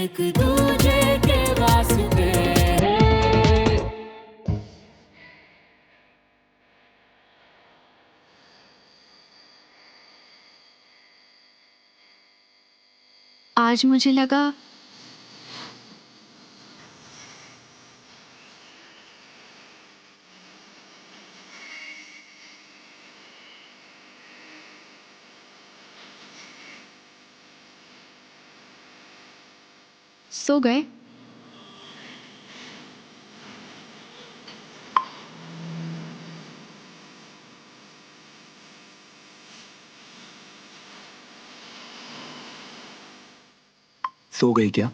एक दूजे के वास्ते। आज मुझे लगा सो गए। सो गई क्या?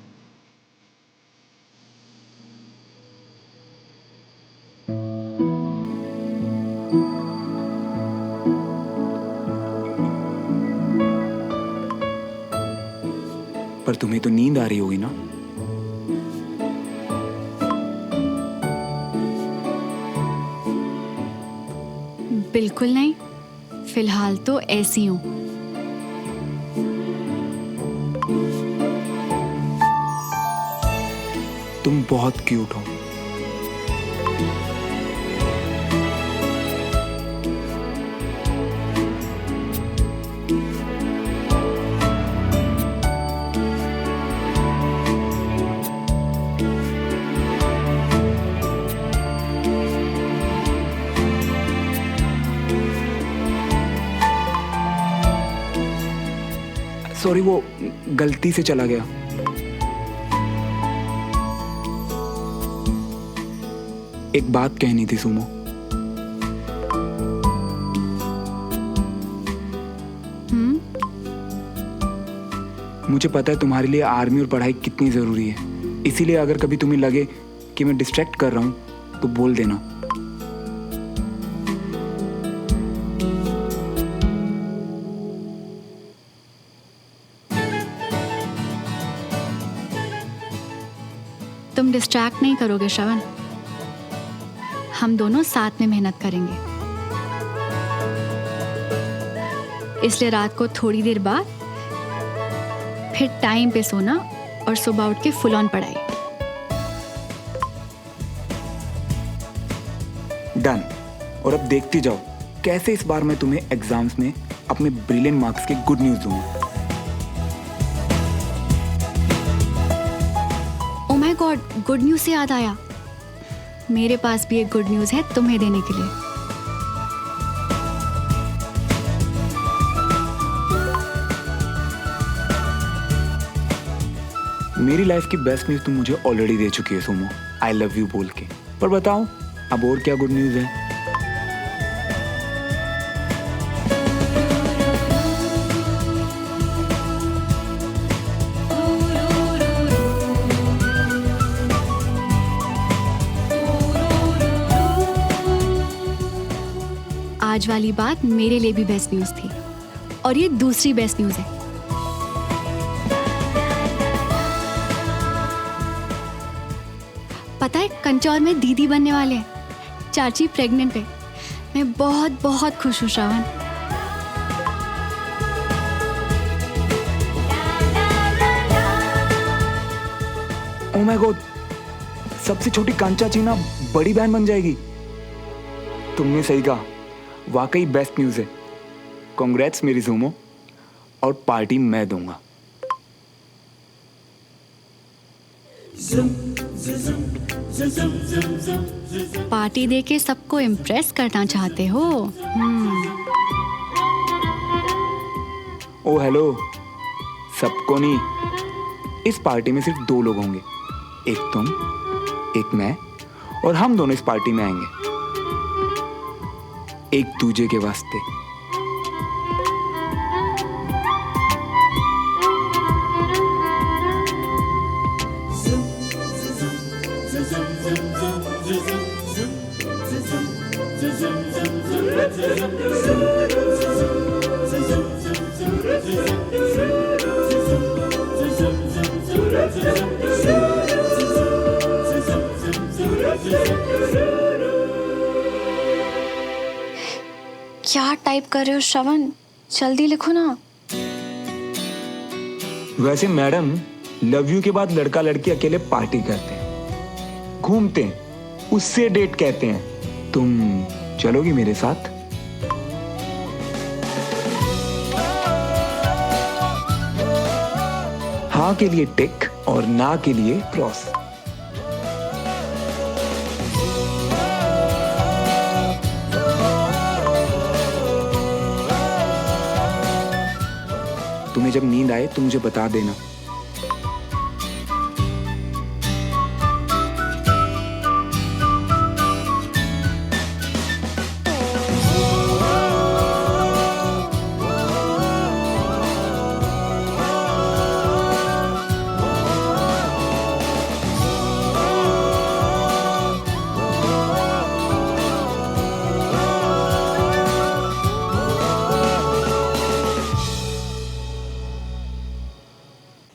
पर तुम्हें तो नींद आ रही होगी ना? बिल्कुल नहीं, फिलहाल तो ऐसी हूँ। तुम बहुत क्यूट हो। सॉरी, वो गलती से चला गया। एक बात कहनी थी सुमो। मुझे पता है तुम्हारे लिए आर्मी और पढ़ाई कितनी जरूरी है, इसीलिए अगर कभी तुम्हें लगे कि मैं डिस्ट्रैक्ट कर रहा हूं तो बोल देना। तुम डिस्ट्रैक्ट नहीं करोगे श्रवण, हम दोनों साथ में मेहनत करेंगे। इसलिए रात को थोड़ी देर बाद फिर टाइम पे सोना और सुबह उठ के फुल ऑन पढ़ाई। डन। और अब देखती जाओ कैसे इस बार मैं तुम्हें एग्जाम्स में अपने ब्रिलियंट मार्क्स के गुड न्यूज दूंगा। Oh my God, good news से याद आया, मेरे पास भी एक गुड न्यूज है तुम्हें देने के लिए। मेरी लाइफ की बेस्ट न्यूज तुम मुझे ऑलरेडी दे चुकी है सुमो, आई लव यू बोल के। पर बताओ अब और क्या गुड न्यूज है? आज वाली बात मेरे लिए भी बेस्ट न्यूज थी और ये दूसरी बेस्ट न्यूज है। पता है कंचौर में दीदी बनने वाले हैं, चाची प्रेग्नेंट है। मैं बहुत बहुत खुश हूँ श्रवण। ओह माय गॉड, सबसे छोटी कांचा चीना बड़ी बहन बन जाएगी। तुमने सही कहा, वाकई बेस्ट न्यूज है। कांग्रेट्स मेरी सुमो, और पार्टी मैं दूंगा। पार्टी देके सबको इम्प्रेस करना चाहते हो? ओ हेलो, सबको नहीं, इस पार्टी में सिर्फ 2 लोग होंगे, एक तुम एक मैं, और हम दोनों इस पार्टी में आएंगे एक दूजे के वास्ते। क्या टाइप कर रहे हो श्रवण, जल्दी लिखो ना। वैसे मैडम, लव यू के बाद लड़का लड़की अकेले पार्टी करते हैं, घूमते हैं, उससे डेट कहते हैं। तुम चलोगी मेरे साथ? हाँ के लिए टिक और ना के लिए क्रॉस। तुम्हें जब नींद आए तो मुझे बता देना।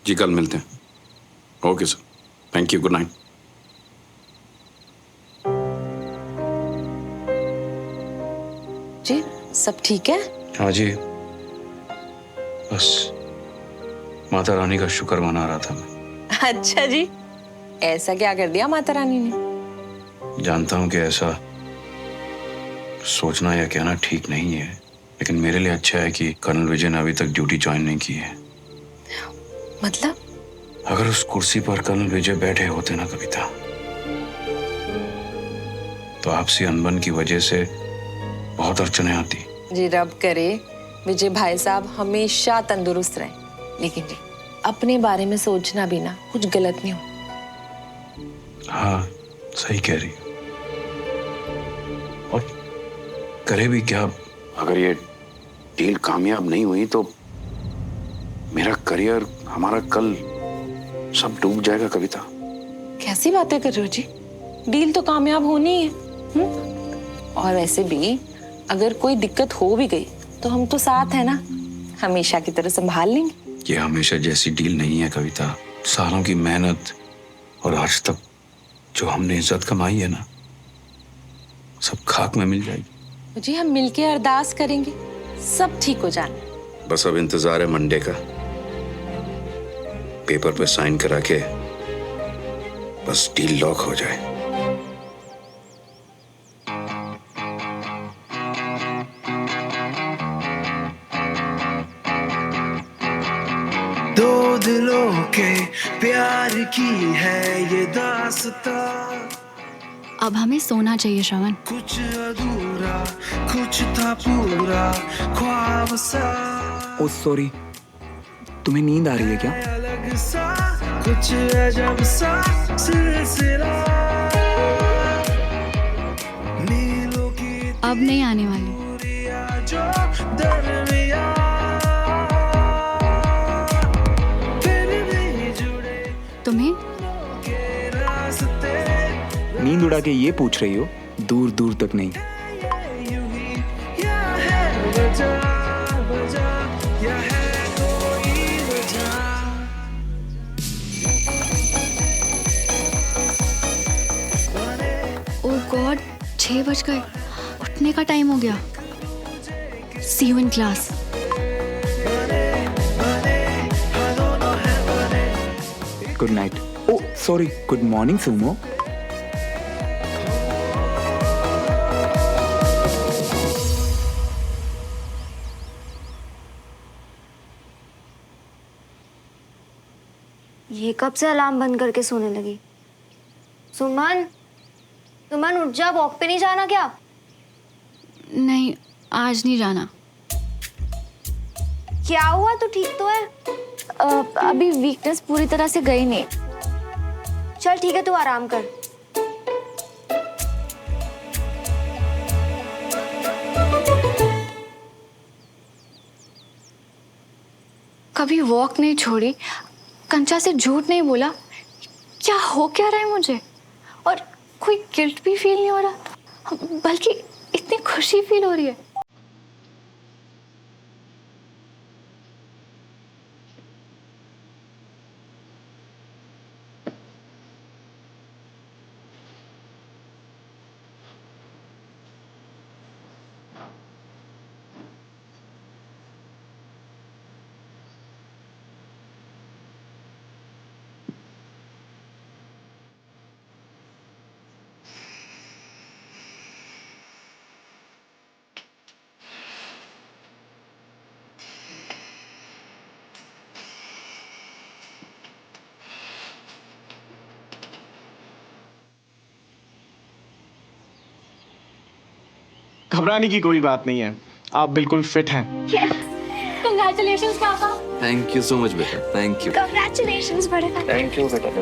जी कल मिलते हैं। Okay sir, thank you, good night. जी सब ठीक है? हाँ जी, बस माता रानी का शुक्र मना रहा था मैं। अच्छा जी, ऐसा क्या कर दिया माता रानी ने? जानता हूँ कि ऐसा सोचना या कहना ठीक नहीं है, लेकिन मेरे लिए अच्छा है कि कर्नल विजय ने अभी तक ड्यूटी ज्वाइन नहीं की है। मतलब? अगर उस कुर्सी पर कर्नल विजय बैठे होते ना कविता, तो आपसी अनबन की वजह से बहुत अड़चने आती। जी रब करे विजय भाई साहब हमेशा तंदुरुस्त रहे, लेकिन जी अपने बारे में सोचना भी ना कुछ गलत नहीं हो। हाँ सही कह रही, और करे भी क्या? अगर ये डील कामयाब नहीं हुई तो मेरा करियर, हमारा कल सब डूब जाएगा कविता। कैसी बातें कर रहे हो जी? डील तो कामयाब होनी है। और वैसे भी अगर कोई दिक्कत हो भी गई तो हम तो साथ है ना, हमेशा की तरह संभाल लेंगे। ये हमेशा जैसी डील नहीं है कविता। सालों की मेहनत और आज तक जो हमने इज्जत कमाई है ना, सब खाक में मिल जाएगी। जी हम मिलके अरदास करेंगे, सब ठीक हो जाए। बस अब इंतजार है मंडे का, पेपर पे साइन करा के बस डील लॉक हो जाए। दो दिलों के प्यार की है ये दास्तां, अब हमें सोना चाहिए श्रवण। कुछ अधूरा कुछ था पूरा ख्वाब सा। ओ सॉरी, तुम्हें नींद आ रही है क्या? अलग सा कुछ अजब सा सिलसिला, नीलों की अब नहीं आने वाली। दूरियां जो दरमियां, फिर भी जुड़े तुम्हें के रास्ते। नींद उड़ा के ये पूछ रही हो? दूर दूर तक नहीं। यूं ही या है वजह वजह या है कोई वजह। ओ गॉड, 6 बज गए, उठने का टाइम हो गया। See you in class. Good night. Oh sorry, good morning Sumo. ये कब से अलार्म बंद करके सोने लगी? सुमन, सुमन उठ जा, वॉक पे नहीं जाना क्या? नहीं, आज नहीं जाना। क्या हुआ, तू ठीक तो है? अभी वीकनेस पूरी तरह से गई नहीं। चल ठीक है, तू आराम कर। कभी वॉक नहीं छोड़ी, कंचा से झूठ नहीं बोला। क्या हो क्या रहा है मुझे? और कोई गिल्ट भी फील नहीं हो रहा, बल्कि इतनी खुशी फील हो रही है। घबराने की कोई बात नहीं है, आप बिल्कुल फिट हैं। Congratulations पापा। थैंक यू सो मच बेटा, थैंक यू। Congratulations बड़े पापा। थैंक यू बेटा।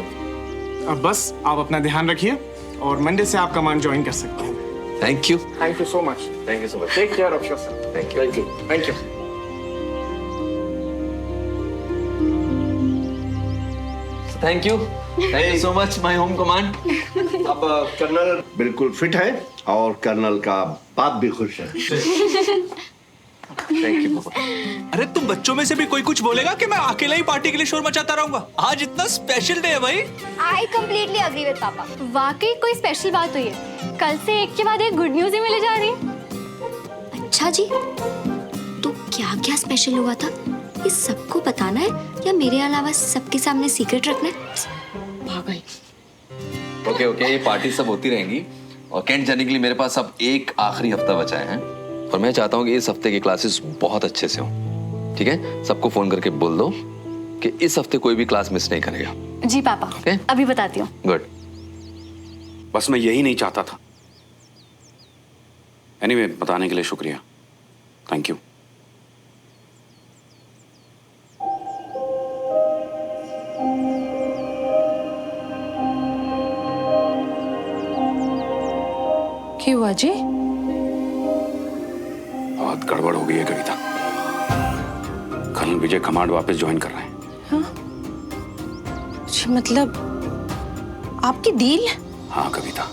अब बस आप अपना ध्यान रखिए और मंडे से आप कमांड ज्वाइन कर सकते हैं। Thank you. Thank you so much. Thank you so much. Take care of yourself. Thank you. Thank you. Thank you so much my home command. अब कर्नल बिल्कुल फिट है और कर्नल का बाप भी खुश है। Thank you. अरे तुम बच्चों में से भी कोई कुछ बोलेगा कि मैं अकेला ही पार्टी के लिए शोर मचाता रहूंगा? आज इतना स्पेशल डे है भाई। आई कंप्लीटली एग्री विद पापा। वाकई कोई स्पेशल बात हुई है। कल से एक के बाद एक गुड न्यूज ही मिले जा रही है। अच्छा जी, तो क्या क्या स्पेशल हुआ था? ये सबको बताना है या मेरे अलावा सबके सामने सीक्रेट रखना है? पागल। ओके ओके, ये पार्टी सब होती रहेंगी और कैंट जाने के लिए मेरे पास अब एक आखिरी हफ्ता बचा है और मैं चाहता हूँ कि इस हफ्ते की क्लासेस बहुत अच्छे से हों। ठीक है, सबको फोन करके बोल दो कि इस हफ्ते कोई भी क्लास मिस नहीं करेगा। जी पापा। Okay? अभी बताती हूँ। गुड। बस मैं यही नहीं चाहता था। एनीवे, बताने के लिए शुक्रिया। Thank you. क्या हुआ जी? बहुत गड़बड़ हो गई है कविता। कर्नल विजय कमांड वापस ज्वाइन कर रहे हैं। जी मतलब आपकी डील? हाँ कविता,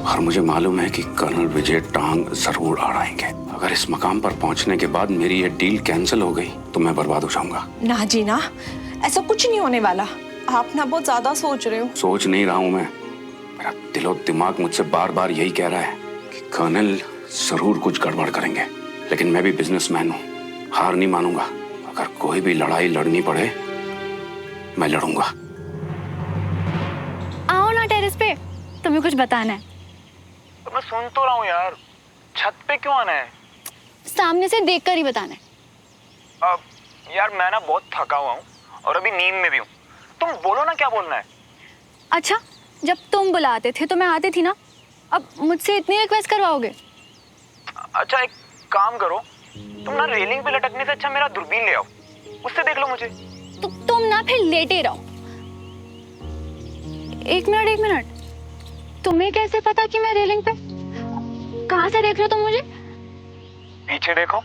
और मुझे मालूम है कि कर्नल विजय टांग जरूर अड़ाएंगे। अगर इस मकाम पर पहुंचने के बाद मेरी ये डील कैंसिल हो गई तो मैं बर्बाद हो जाऊंगा। ना जी ना, ऐसा कुछ नहीं होने वाला। आप ना बहुत ज्यादा सोच रहे हो। सोच नहीं रहा हूं मैं, मेरा दिलो दिमाग मुझसे बार बार यही कह रहा है कि कर्नल जरूर कुछ गड़बड़ करेंगे। लेकिन मैं भी बिजनेसमैन हूं, हार नहीं मानूंगा। अगर कोई भी लड़ाई लड़नी पड़े मैं लड़ूंगा। आओ ना टेरेस पे, तुम्हें कुछ बताना है। तो मैं सुन तो रहा हूँ यार, छत पे क्यों आना है? सामने से देखकर ही बताना है। अब यार मैं ना बहुत थका हुआ हूँ और अभी नींद में भी हूँ। तुम बोलो ना क्या बोलना है। अच्छा, जब तुम बुलाते थे तो मैं आती थी ना, अब मुझसे इतनी रिक्वेस्ट करवाओगे? अच्छा एक काम करो, तुम ना रेलिंग पे लटकने से अच्छा मेरा दूरबीन ले आओ, उससे देख लो मुझे। तो तुम ना फिर लेटे रहो। एक मिनट, तुम्हें कैसे पता कि मैं रेलिंग पे? कहाँ से देख रहे हो तुम मुझे? पीछे देखो।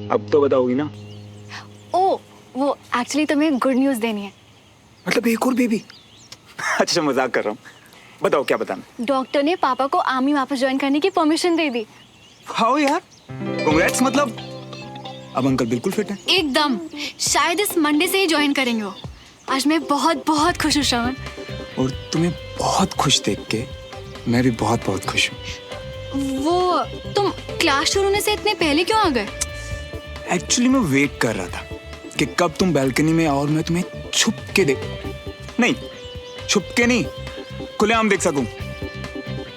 अब तो बताओगी ना? ओ, वो एक्चुअली तुम्हें गुड न्यूज देनी है। मतलब एक और बेबी? अच्छा मजाक कर रहा हूँ, बताओ क्या बताना। डॉक्टर ने पापा को आर्मी वापस ज्वाइन करने की परमिशन दे दी। हाउ यार, कांग्रेट्स। मतलब अब अंकल बिल्कुल फिट है। एकदम, शायद इस मंडे से ही ज्वाइन करेंगे वो। आज मैं बहुत बहुत खुश हूँ श्रवण। और तुम्हें बहुत खुश देख के मैं भी बहुत बहुत खुश हूँ। वो तुम क्लास शुरू होने से इतने पहले क्यों आ गए? एक्चुअली मैं वेट कर रहा था कि कब तुम बालकनी में और मैं तुम्हें छुप के नहीं खुलेआम देख सकूं।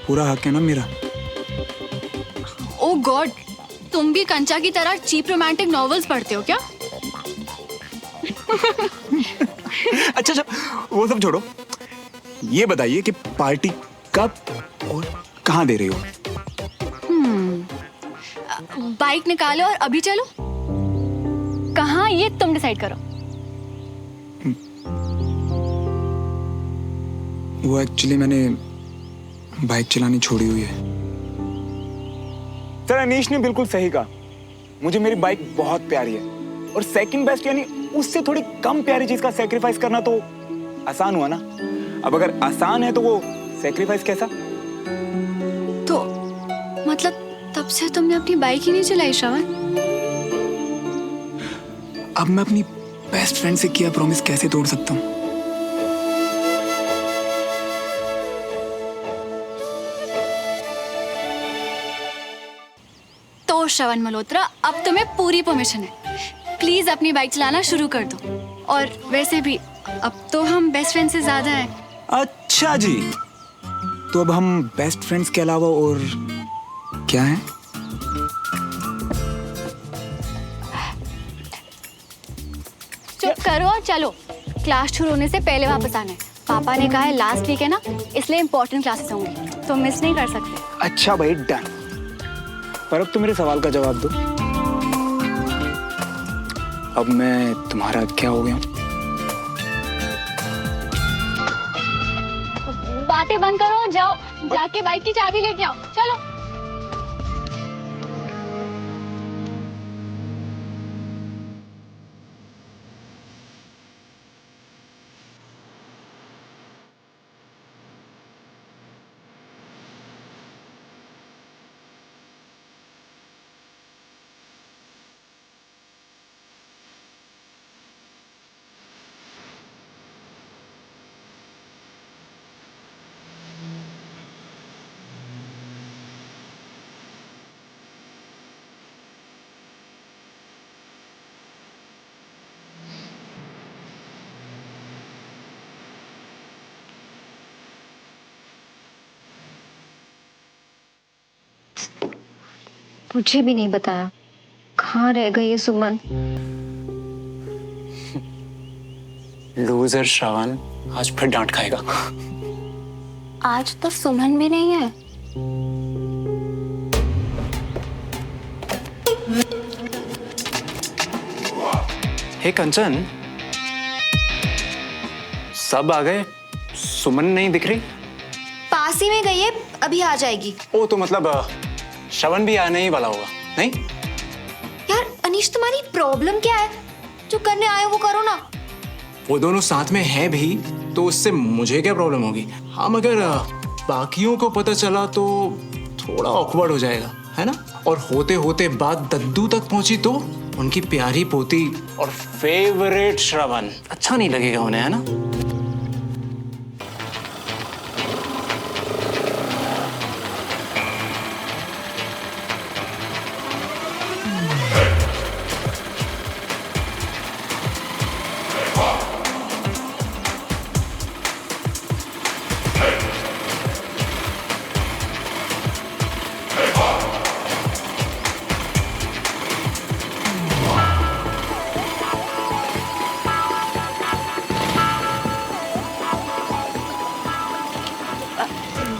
पूरा हक है ना मेरा। ओ गॉड, तुम भी कंचा की तरह चीप रोमांटिक नॉवेल्स पढ़ते हो क्या? अच्छा वो सब छोड़ो, ये बताइए कि पार्टी कब और कहाँ दे रही हो? बाइक निकालो और अभी चलो। कहाँ ये तुम डिसाइड करो। वो एक्चुअली मैंने बाइक चलानी छोड़ी हुई है। सर अनीश ने बिल्कुल सही कहा, मुझे मेरी बाइक बहुत प्यारी है और सेकंड बेस्ट यानी उससे थोड़ी कम प्यारी चीज का सेक्रीफाइस करना तो आसान हुआ ना। अब अगर आसान है तो वो सेक्रीफाइस कैसा? तो मतलब तब से तुमने अपनी बाइक ही नहीं चलाई श्रवण? अब मैं अपनी बेस्ट फ्रेंड से किया प्रॉमिस कैसे तोड़ सकता हूँ? तो श्रवण मल्होत्रा अब तुम्हें पूरी परमिशन है, प्लीज अपनी बाइक चलाना शुरू कर दो। और वैसे भी अब तो हम बेस्ट फ्रेंड से ज्यादा हैं। अच्छा जी, तो अब हम बेस्ट फ्रेंड्स के अलावा और क्या है? चुप करो और चलो, क्लास शुरू होने से पहले वापस आना है। पापा ने कहा है लास्ट वीक है ना, इसलिए इम्पोर्टेंट क्लासेस होंगी तो मिस नहीं कर सकते। अच्छा भाई डन। पर अब तो मेरे सवाल का जवाब दो, अब मैं तुम्हारा क्या हो गया? बातें बंद करो, जाओ जाके बाइक की चाबी लेके आओ, चलो। मुझे भी नहीं बताया, कहाँ रह गई ये सुमन? लूजर श्रवण आज फिर डांट खाएगा। आज तो सुमन भी नहीं है। हे कंचन, सब आ गए, सुमन नहीं दिख रही? पास ही में गई है, अभी आ जाएगी। ओ तो मतलब श्रवण भी आने ही वाला होगा, नहीं? यार अनीश, तुम्हारी प्रॉब्लम क्या है? जो करने आए वो करो ना। वो दोनों साथ में है भी तो उससे मुझे क्या प्रॉब्लम होगी? हाँ मगर बाकियों को पता चला तो थोड़ा ऑकवर्ड हो जाएगा, है ना? और होते होते बात दद्दू तक पहुंची तो उनकी प्यारी पोती और फेवरेट श्रवण, अच्छा नहीं लगेगा उन्हें, है ना?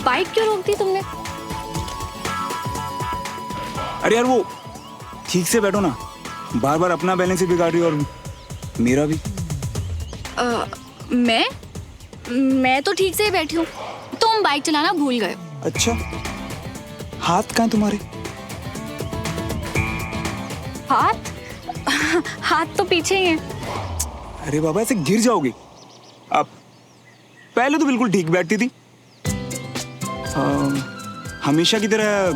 बाइक क्यों रोक दी तुमने? अरे यार वो ठीक से बैठो ना, बार बार अपना बैलेंस ही बिगाड़ रही हो और मेरा भी। मैं तो ठीक से ही बैठी हूँ, तुम बाइक चलाना भूल गए। अच्छा, हाथ कहाँ तुम्हारे? हाथ तो पीछे ही है। अरे बाबा ऐसे गिर जाओगी। अब पहले तो बिल्कुल ठीक बैठती थी, हमेशा की तरह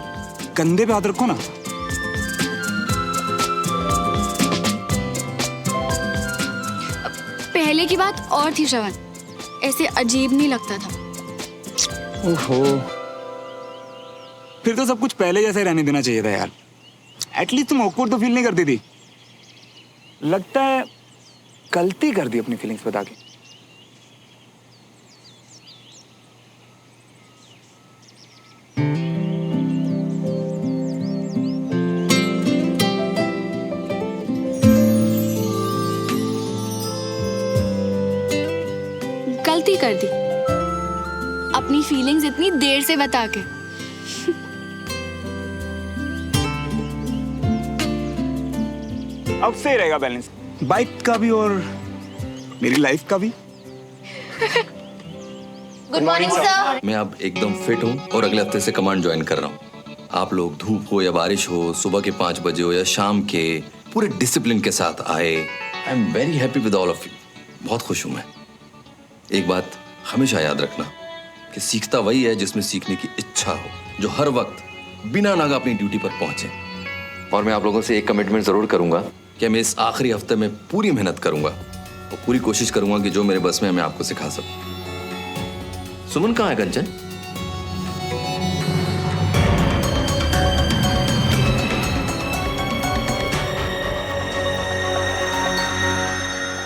कंधे पे हाथ रखो ना। पहले की बात और थी श्रवण, ऐसे अजीब नहीं लगता था। ओहो, फिर तो सब कुछ पहले जैसा ही रहने देना चाहिए था यार। एटलीस्ट तुम ऑकवर्ड तो फील नहीं करती थी। लगता है गलती कर दी अपनी फीलिंग्स बता के। गलती कर दी अपनी फीलिंग्स इतनी देर से बता के। अब सही रहेगा बैलेंस, बाइक का भी और मेरी लाइफ का भी। Good morning sir. मैं अब एकदम फिट हूँ और अगले हफ्ते से कमांड ज्वाइन कर रहा हूँ। आप लोग धूप हो या बारिश हो, सुबह के 5 बजे हो या शाम के, पूरे डिसिप्लिन के साथ आए। I am very happy with all of you. बहुत खुश हूं मैं। एक बात हमेशा याद रखना कि सीखता वही है जिसमें सीखने की इच्छा हो, जो हर वक्त बिना नागा अपनी ड्यूटी पर पहुंचे। और मैं आप लोगों से एक कमिटमेंट जरूर करूंगा कि मैं इस आखिरी हफ्ते में पूरी मेहनत करूंगा और पूरी कोशिश करूंगा कि जो मेरे बस में है मैं आपको सिखा सकूं। सुमन कहाँ है कंचन?